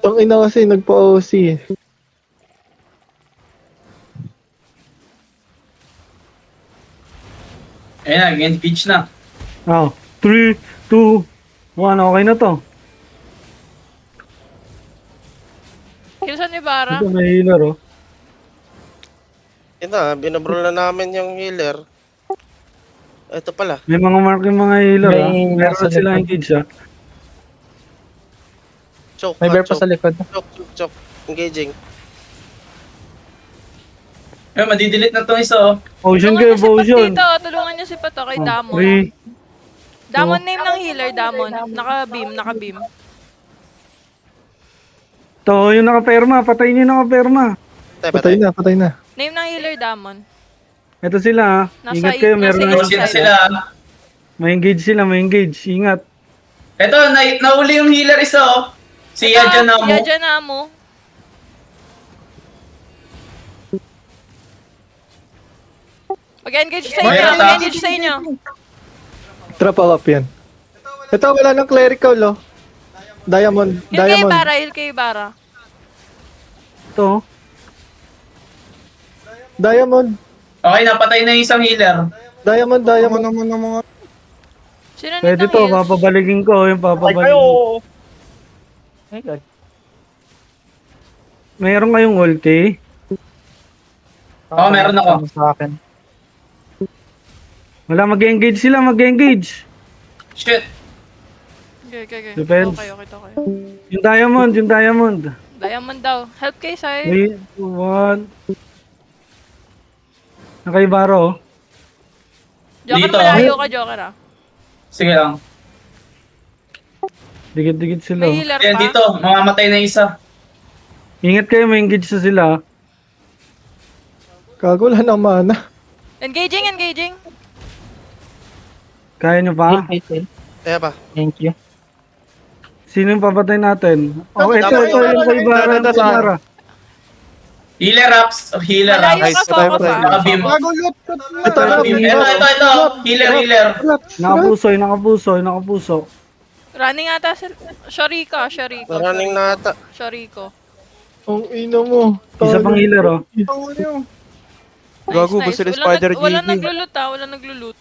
Ang ina kasi nagpa-OC eh. Ayan na, engage na. Oh, 3, 2, 1, okay na to. Kilson ni Bara. Ito may healer oh. Yun na, binabrol na namin yung healer. Ito pala. May mga mark yung mga healer ah. May Meron nasa sila likod. engage ah. Choke, May bear pa choke, sa likod. choke. Engaging. Ayan, madidelete na itong isa oh. Potion Tulungan kayo, niyo si Pat potion. dito. Tulungan niyo si Pat kay Damon. 3, Damon name ng healer, Damon. Naka-beam, naka-beam. to yung nakaperma. Patayin niyo yung nakaperma. Patay na, patay na. Name ng healer, Damon. Ito sila ah. Ingat kayo, meron nasa na. iyo Sila side. sila. May engage sila, may engage. Ingat. Ito, nauli yung healer isa oh. Si Yadja na mo. Yadja na mo. Mag-engage sa inyo, Mayroon mag-engage sa inyo. Trap up yan. Ito, wala ng clerical oh. Diamond, Heal kay diamond. Bara, heal kay Bara. Ito. Diamond, Okay, napatay na yung isang healer. diamond, diamond. Sino Pwede nito to, heals? papabalikin ko. Yung papabalikin. Oh my god. Meron kayong ulti. Oo, meron ako. Sa akin. Wala, mag-engage sila, mag-engage. Shit. Okay, okay, okay. Depends. Okay, okay, okay. Yung diamond, yung diamond. Diamond daw. Help kay Sai. 3, 2, 1. Nakaibaro. Joker, Dito. malayo ka, Joker ah. Sige lang. Dikit-dikit sila. May oh. healer Ayan, pa. dito. Mamamatay na isa. Ingat kayo, may engage na sila. Kago, wala ng mana. Engaging, engaging. Kaya nyo pa? Wait, wait, wait. Kaya ba? Thank you. Sino yung papatay natin? Oh, ito, Tama, ito, yung kay Bara, yung kay Bara. Healer ups. Healer Malayo ups. ka, focus ah. Naka-beam. Ito, Naka-beam. Ito. Healer, healer. Nakapuso, nakapuso, nakapuso. Running ata sila. Sharika, Shariko. Maraming nata. Shariko. Ang ina mo. Isa pang healer, oh. Nice, Gago, nice. gusto nila Walang Spider Walang GG. naglulot ah, walang naglulot.